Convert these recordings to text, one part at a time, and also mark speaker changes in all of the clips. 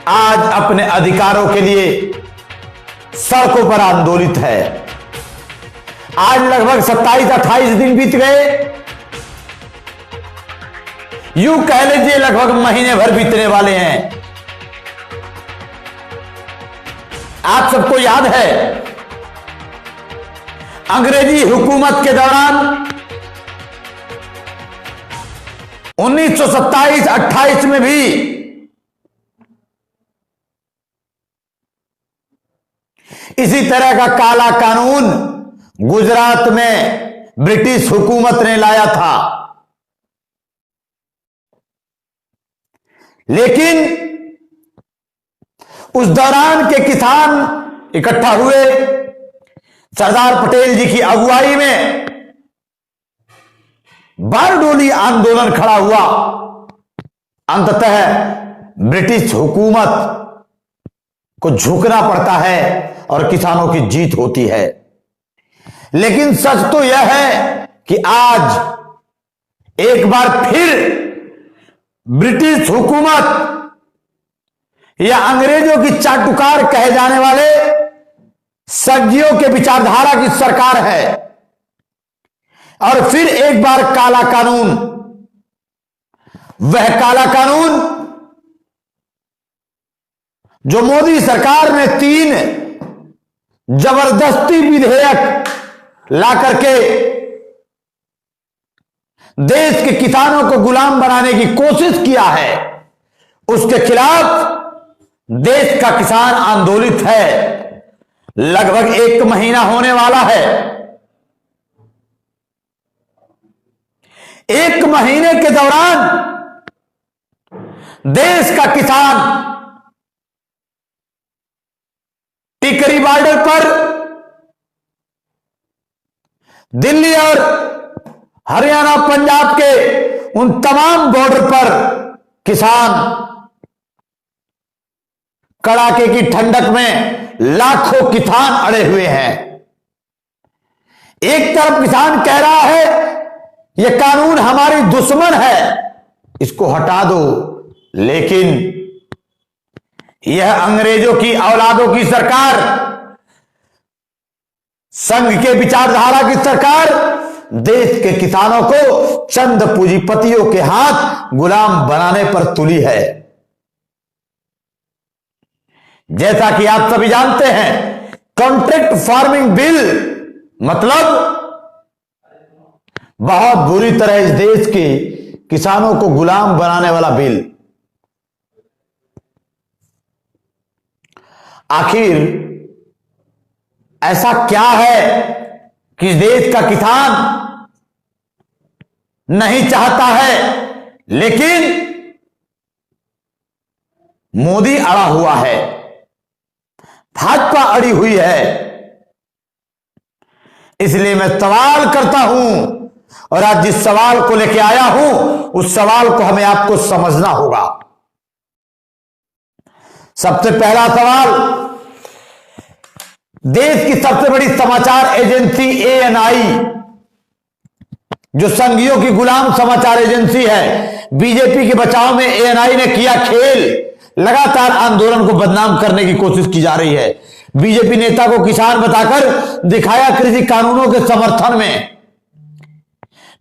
Speaker 1: आज अपने अधिकारों के लिए सड़कों पर आंदोलित है। आज लगभग 27-28 दिन बीत गए, यूं कह लीजिए लगभग महीने भर बीतने वाले हैं। आप सबको याद है अंग्रेजी हुकूमत के दौरान 1927-28 में भी इसी तरह का काला कानून गुजरात में ब्रिटिश हुकूमत ने लाया था। लेकिन उस दौरान के किसान इकट्ठा हुए, सरदार पटेल जी की अगुवाई में बारडोली आंदोलन खड़ा हुआ। अंततः ब्रिटिश हुकूमत को झुकना पड़ता है और किसानों की जीत होती है। लेकिन सच तो यह है कि आज एक बार फिर ब्रिटिश हुकूमत या अंग्रेजों की चाटुकार कहे जाने वाले सज्जियों के विचारधारा की सरकार है। और फिर एक बार काला कानून, वह काला कानून जो मोदी सरकार ने 3 जबरदस्ती विधेयक ला करके देश के किसानों को गुलाम बनाने की कोशिश किया है, उसके खिलाफ देश का किसान आंदोलित है। लगभग 1 महीना होने वाला है। 1 महीने के दौरान देश का किसान टिकरी बॉर्डर पर, दिल्ली और हरियाणा पंजाब के उन तमाम बॉर्डर पर किसान कड़ाके की ठंडक में लाखों किसान अड़े हुए हैं। एक तरफ किसान कह रहा है यह कानून हमारी दुश्मन है, इसको हटा दो। लेकिन यह अंग्रेजों की औलादों की सरकार, संघ के विचारधारा की सरकार देश के किसानों को चंद पूंजीपतियों के हाथ गुलाम बनाने पर तुली है। जैसा कि आप सभी जानते हैं, कॉन्ट्रैक्ट फार्मिंग बिल मतलब बहुत बुरी तरह इस देश के किसानों को गुलाम बनाने वाला बिल। आखिर ऐसा क्या है कि देश का किसान नहीं चाहता है, लेकिन मोदी अड़ा हुआ है, भाजपा अड़ी हुई है। इसलिए मैं सवाल करता हूं, और आज जिस सवाल को लेकर आया हूं उस सवाल को हमें आपको समझना होगा। सबसे पहला सवाल, देश की सबसे बड़ी समाचार एजेंसी एएनआई, जो संघियों की गुलाम समाचार एजेंसी है, बीजेपी के बचाव में एएनआई ने किया खेल। लगातार आंदोलन को बदनाम करने की कोशिश की जा रही है। बीजेपी नेता को किसान बताकर दिखाया कृषि कानूनों के समर्थन में।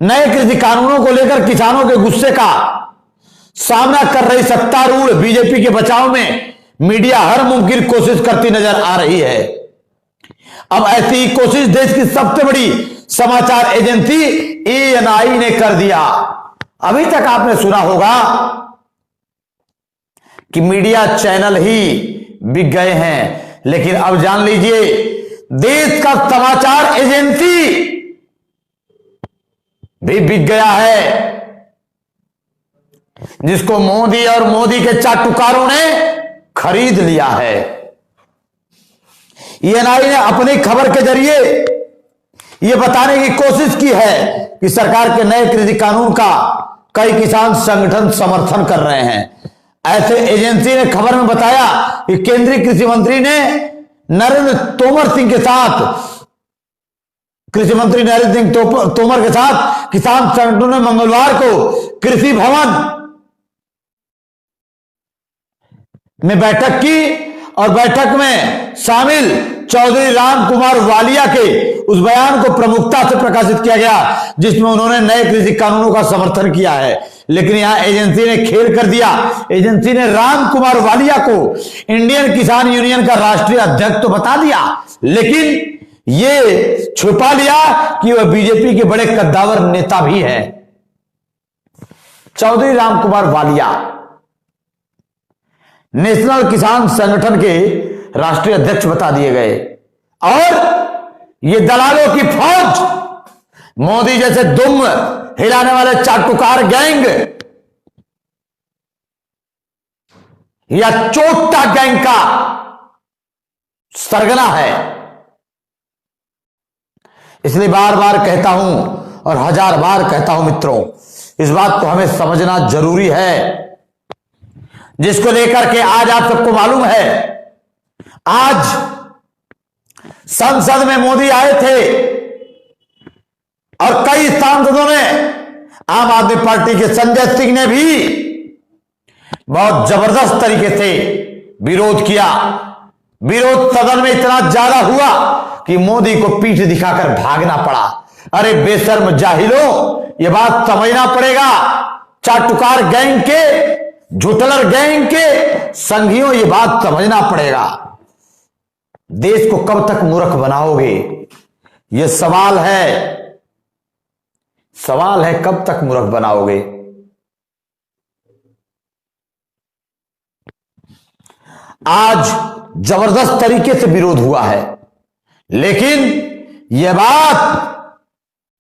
Speaker 1: नए कृषि कानूनों को लेकर किसानों के गुस्से का सामना कर रही सत्तारूढ़ बीजेपी के बचाव में मीडिया हर मुमकिन कोशिश करती नजर आ रही है। अब ऐसी ही कोशिश देश की सबसे बड़ी समाचार एजेंसी एएनआई ने कर दिया। अभी तक आपने सुना होगा कि मीडिया चैनल ही बिक गए हैं, लेकिन अब जान लीजिए देश का समाचार एजेंसी भी बिक गया है, जिसको मोदी और मोदी के चाटुकारों ने खरीद लिया है। एएनआई ने अपनी खबर के जरिए यह बताने की कोशिश की है कि सरकार के नए कृषि कानून का कई किसान संगठन समर्थन कर रहे हैं। ऐसे एजेंसी ने खबर में बताया कि केंद्रीय कृषि मंत्री ने नरेंद्र तोमर सिंह के साथ कृषि मंत्री नरेंद्र सिंह तोमर के साथ किसान संगठनों ने मंगलवार को कृषि भवन में बैठक की और बैठक में शामिल चौधरी राम कुमार वालिया के उस बयान को प्रमुखता से प्रकाशित किया गया जिसमें उन्होंने नए कृषि कानूनों का समर्थन किया है। लेकिन यहां एजेंसी ने खेल कर दिया। एजेंसी ने राम कुमार वालिया को इंडियन किसान यूनियन का राष्ट्रीय अध्यक्ष तो बता दिया, लेकिन ये छुपा लिया कि वह बीजेपी के बड़े कद्दावर नेता भी है। चौधरी राम कुमार वालिया नेशनल किसान संगठन के राष्ट्रीय अध्यक्ष बता दिए गए और ये दलालों की फौज, मोदी जैसे दुम हिलाने वाले चाटुकार गैंग या चोटा गैंग का सरगना है। इसलिए बार बार कहता हूं और हजार बार कहता हूं मित्रों, इस बात को हमें समझना जरूरी है, जिसको लेकर के आज आप सबको मालूम है। आज संसद में मोदी आए थे और कई सांसदों ने, आम आदमी पार्टी के संजय सिंह ने भी बहुत जबरदस्त तरीके से विरोध किया। विरोध सदन में इतना ज्यादा हुआ कि मोदी को पीठ दिखाकर भागना पड़ा। अरे बेशर्म जाहिलो, यह बात समझना पड़ेगा। चाटुकार गैंग के, झुटलर गैंग के संघियों, यह बात समझना पड़ेगा। देश को कब तक मूर्ख बनाओगे, यह सवाल है। सवाल है कब तक मूर्ख बनाओगे। आज जबरदस्त तरीके से विरोध हुआ है, लेकिन यह बात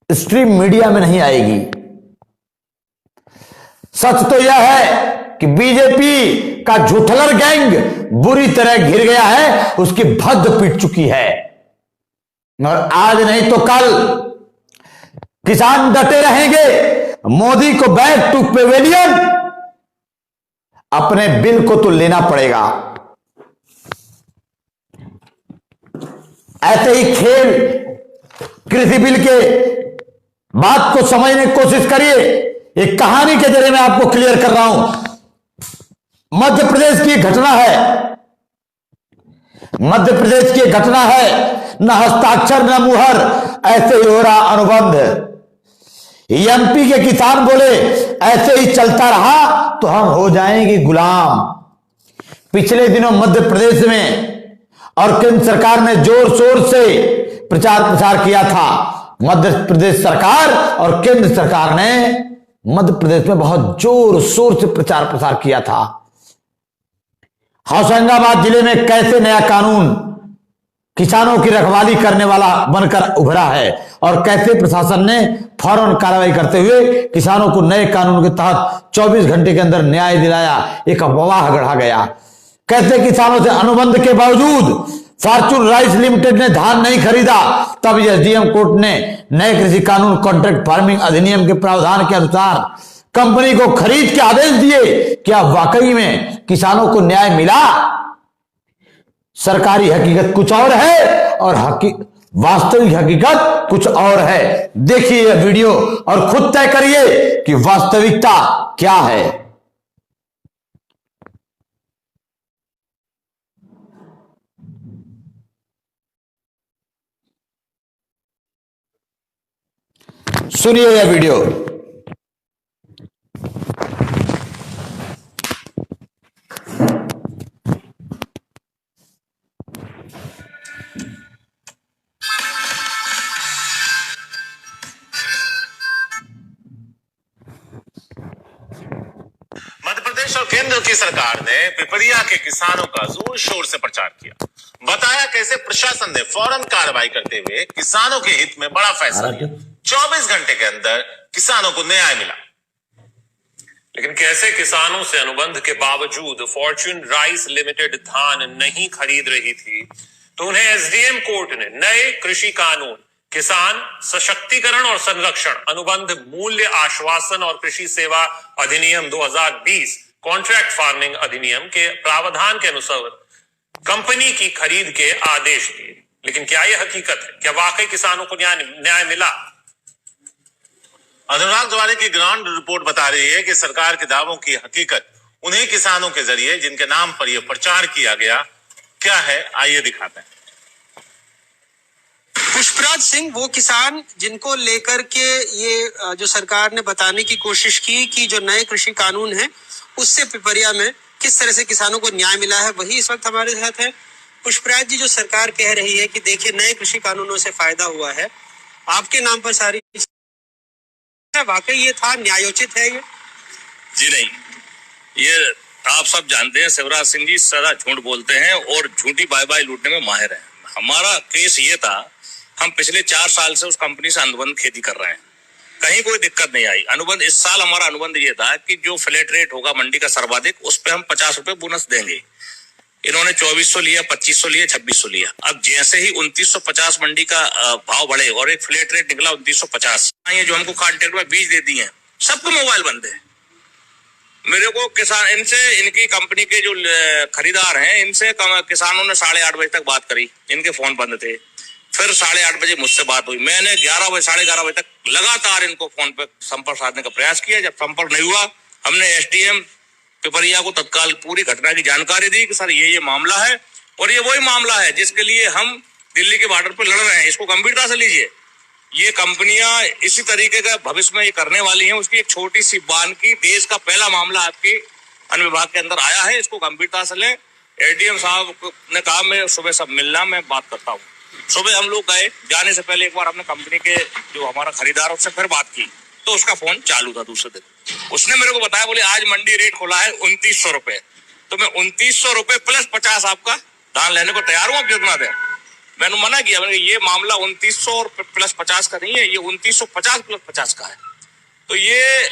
Speaker 1: स्ट्रीम मीडिया में नहीं आएगी। सच तो यह है कि बीजेपी का झूठलर गैंग बुरी तरह घिर गया है, उसकी भद्द पिट चुकी है। और आज नहीं तो कल किसान डटे रहेंगे। मोदी को बैक टू पेवेलियन, अपने बिल को तो लेना पड़ेगा। ऐसे ही खेल कृषि बिल के बात को समझने की कोशिश करिए। एक कहानी के जरिए मैं आपको क्लियर कर रहा हूं। मध्य प्रदेश की घटना है, मध्य प्रदेश की घटना है। न हस्ताक्षर न मुहर, ऐसे ही हो रहा अनुबंध। एमपी के किसान बोले ऐसे ही चलता रहा तो हम हो जाएंगे गुलाम। पिछले दिनों मध्य प्रदेश में और केंद्र सरकार ने जोर शोर से प्रचार प्रसार किया था। मध्य प्रदेश सरकार और केंद्र सरकार ने मध्य प्रदेश में बहुत जोर शोर से प्रचार प्रसार किया था। होशंगाबाद जिले में कैसे नया कानून किसानों की रखवाली करने वाला बनकर उभरा है और कैसे प्रशासन ने फौरन कार्रवाई करते हुए किसानों को नए कानून के तहत 24 घंटे के अंदर न्याय दिलाया। एक अफवाह गढ़ा गया। कैसे किसानों से अनुबंध के बावजूद फॉर्चून राइस लिमिटेड ने धान नहीं खरीदा, तब एसडीएम कोर्ट ने नए कृषि कानून कॉन्ट्रैक्ट फार्मिंग अधिनियम के प्रावधान के अनुसार कंपनी को खरीद के आदेश दिए। क्या वाकई में किसानों को न्याय मिला? सरकारी हकीकत कुछ और है और वास्तविक हकीकत कुछ और है। देखिए यह वीडियो और खुद तय करिए कि वास्तविकता क्या है। सुनिए यह वीडियो।
Speaker 2: मध्य प्रदेश और केंद्र की सरकार ने पिपरिया के किसानों का जोर शोर से प्रचार किया। बताया कैसे प्रशासन ने फौरन कार्रवाई करते हुए किसानों के हित में बड़ा फैसला लिया। 24 घंटे के अंदर किसानों को न्याय मिला।
Speaker 3: लेकिन कैसे किसानों से अनुबंध के बावजूद फॉर्च्यून राइस लिमिटेड धान नहीं खरीद रही थी, तो उन्हें एसडीएम कोर्ट ने नए कृषि कानून किसान सशक्तिकरण और संरक्षण अनुबंध मूल्य आश्वासन और कृषि सेवा अधिनियम 2020 कॉन्ट्रैक्ट फार्मिंग अधिनियम के प्रावधान के अनुसार कंपनी की खरीद के आदेश दिए। लेकिन क्या यह हकीकत है? क्या वाकई किसानों को न्याय मिला?
Speaker 2: अनुराग द्वारे की ग्राउंड रिपोर्ट बता रही है कि सरकार के दावों की हकीकत उन्हीं किसानों के जरिए जिनके नाम पर यह प्रचार किया गया क्या है, आइए दिखाते हैं।
Speaker 4: पुष्पराज सिंह वो किसान जिनको लेकर के ये जो सरकार ने बताने की कोशिश की कि जो नए कृषि कानून है उससे पिपरिया में किस तरह से किसानों को न्याय मिला है, वही इस वक्त हमारे साथ है। पुष्पराज जी, जो सरकार कह रही है कि देखिए नए कृषि कानूनों से फायदा हुआ है, आपके नाम पर सारी, वाकई ये था, न्यायोचित है ये?
Speaker 5: जी नहीं, ये आप सब जानते हैं शिवराज सिंह जी सदा झूठ बोलते हैं और झूठी बाय बाय लूटने में माहिर हैं। हमारा केस ये था, हम पिछले 4 साल से उस कंपनी से अनुबंध खेती कर रहे हैं, कहीं कोई दिक्कत नहीं आई। अनुबंध इस साल हमारा अनुबंध ये था कि जो फ्लैट रेट होगा मंडी का सर्वाधिक, उस पे हम 50 रुपए बोनस देंगे। इन्होंने 2400 लिया, 2500 लिया, 2600 लिया। अब जैसे ही 2950 मंडी का भाव बढ़े और एक फ्लैट रेट निकला 2950, ये जो हमको कॉन्ट्रैक्ट में बीज दे दिए हैं, सबको मोबाइल बंद है। मेरे को किसान इनसे, इनकी कंपनी के जो खरीदार हैं, इनसे किसानों ने 8:30 बजे तक बात करी, इनके फोन बंद थे। फिर 8:30 बजे मुझसे बात हुई, मैंने 11 बजे 11:30 बजे तक लगातार इनको फोन पे संपर्क साधने का प्रयास किया। जब संपर्क नहीं हुआ, हमने एसडीएम पिपरिया को तत्काल पूरी घटना की जानकारी दी कि सर ये मामला है और ये वही मामला है जिसके लिए हम दिल्ली के बॉर्डर पर लड़ रहे हैं, इसको गंभीरता से लीजिए। ये कंपनियां इसी तरीके का भविष्य में ये करने वाली हैं। उसकी एक छोटी सी बान की देश का पहला मामला आपके वन विभाग के अंदर आया है, इसको गंभीरता से लें। एडीएम साहब ने कहा मैं सुबह सब मिलना, मैं बात करता हूँ। सुबह हम लोग गए, जाने से पहले एक बार हमने कंपनी के जो हमारा खरीदार उससे फिर बात की, तो उसका फोन चालू था दूसरे दिन। उसने मेरे को बताया, बोले आज मंडी रेट खोला है 2900 रुपए, तो मैं 2900 रुपए प्लस 50 आपका धान लेने को तैयार हूँ, आप जितना दें। मैंने मना किया, मैंने ये मामला 2900 प्लस 50 का नहीं है, ये 2950 प्लस 50 का है। तो ये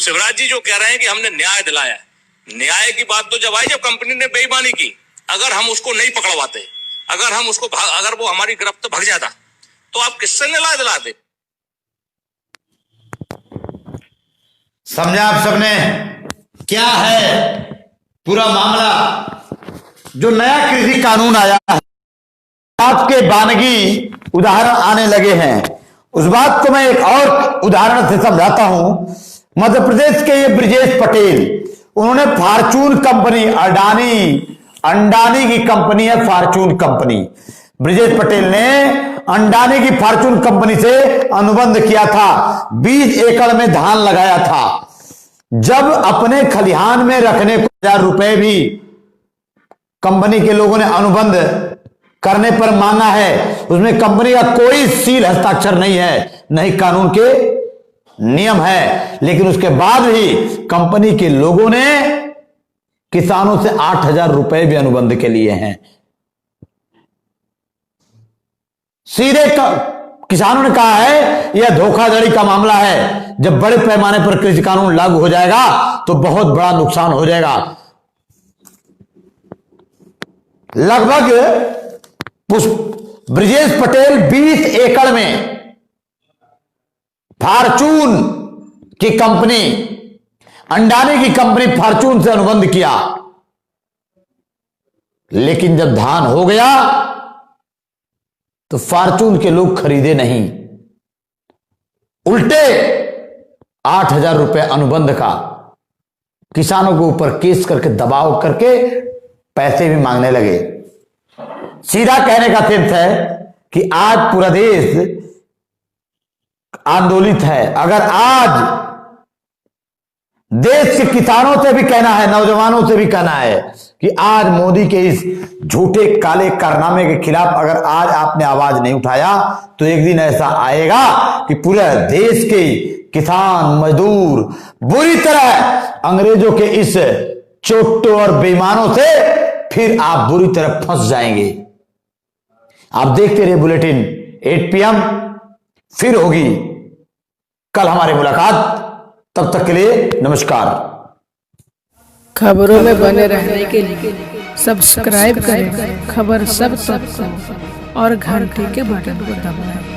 Speaker 5: शिवराज जी जो कह रहे हैं कि हमने न्याय दिलाया है, न्याय की बात तो जब आई जब कंपनी ने बेईमानी की। अगर हम उसको नहीं पकड़वाते, अगर हम उसको अगर वो हमारी गिरफ्त भाग जाता, तो आप किससे न्याय दिलाते?
Speaker 1: समझा आप सबने क्या है पूरा मामला। जो नया कृषि कानून आया है, आपके बानगी उदाहरण आने लगे हैं। उस बात को मैं एक और उदाहरण से समझाता हूं। मध्य प्रदेश के ये ब्रिजेश पटेल, उन्होंने फॉर्चून कंपनी, अंडानी की कंपनी है फॉर्चून कंपनी, ब्रिजेश पटेल ने अंडानी की फॉर्चून कंपनी से अनुबंध किया था। 20 एकड़ में धान लगाया था। जब अपने खलिहान में रखने को 1000 रुपए भी कंपनी के लोगों ने अनुबंध करने पर मांगा है, उसमें कंपनी का कोई सील हस्ताक्षर नहीं है, नहीं कानून के नियम है। लेकिन उसके बाद भी कंपनी के लोगों ने किसानों से 8000 रुपए भी अनुबंध के लिए हैं। सीधे किसानों ने कहा है यह धोखाधड़ी का मामला है। जब बड़े पैमाने पर कृषि कानून लागू हो जाएगा तो बहुत बड़ा नुकसान हो जाएगा। लगभग ब्रिजेश पटेल 20 एकड़ में फॉर्चून की कंपनी, अंडानी की कंपनी फॉर्चून से अनुबंध किया, लेकिन जब धान हो गया तो फॉर्चून के लोग खरीदे नहीं, उल्टे 8000 रुपए अनुबंध का किसानों के ऊपर केस करके दबाव करके पैसे भी मांगने लगे। सीधा कहने का अर्थ है कि आज पूरा देश आंदोलित है। अगर आज देश के किसानों से भी कहना है, नौजवानों से भी कहना है कि आज मोदी के इस झूठे काले कारनामे के खिलाफ अगर आज आपने आवाज नहीं उठाया तो एक दिन ऐसा आएगा कि पूरे देश के किसान मजदूर बुरी तरह अंग्रेजों के इस चोटों और बेईमानों से फिर आप बुरी तरह फंस जाएंगे। आप देखते रहिए बुलेटिन 8 PM फिर होगी कल हमारी मुलाकात। तब तक के लिए नमस्कार।
Speaker 6: खबरों में बने रहने के लिए सब्सक्राइब करें खबर सब तक और घंटी के बटन को दबाएं।